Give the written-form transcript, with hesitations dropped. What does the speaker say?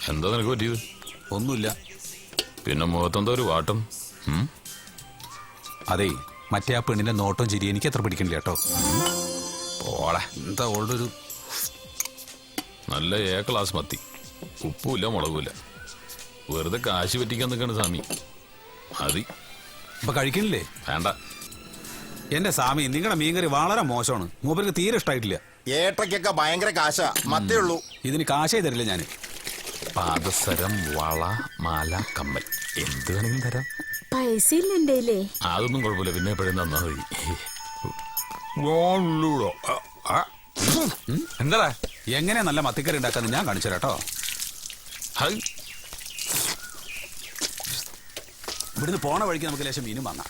എന്താ നിനക്ക് പറ്റിയത്? ഒന്നുമില്ല. പിന്നെ മുഖത്തെന്താ ഒരു വാട്ടം? അതെ, മറ്റേ ആ പെണ്ണിന്റെ നോട്ടം ചിരി എനിക്ക് അത്ര പിടിക്കണില്ല കേട്ടോ. ഓളെ എന്താ ഓളുടെ ഒരു നല്ല ക്ലാസ് മത്തി, ഉപ്പുമില്ല മുളകുമില്ല. വെറുതെ കാശ് പറ്റിക്കാൻ നിൽക്കണ സ്വാമി. മതി. ഇപ്പൊ കഴിക്കണില്ലേ? വേണ്ട. എന്റെ സ്വാമി, നിങ്ങളുടെ മീൻകറി വളരെ മോശമാണ്. മൂപ്പർക്ക് തീരെ ഇഷ്ടമായിട്ടില്ല. ഏട്ടയ്ക്കൊക്കെ ഭയങ്കര കാശാ, മത്തേ ഉള്ളൂ. ഇതിന് കാശേ തരില്ല ഞാൻ. പാദസരം, വള, മാല, കമ്മൽ എന്ത് വേണമെങ്കിലും തരാം. പൈസ ഇല്ലേ? അതൊന്നും കുഴപ്പമില്ല, പിന്നെ എപ്പോഴും തന്നാ മതി. എന്താ എങ്ങനെ നല്ല മത്തിക്കറി ഉണ്ടാക്കാന്ന് ഞാൻ കാണിച്ചു തരാട്ടോ. ഇവിടുന്ന് പോണ വഴിക്ക് നമുക്ക് ലേശം മീനും വാങ്ങാം.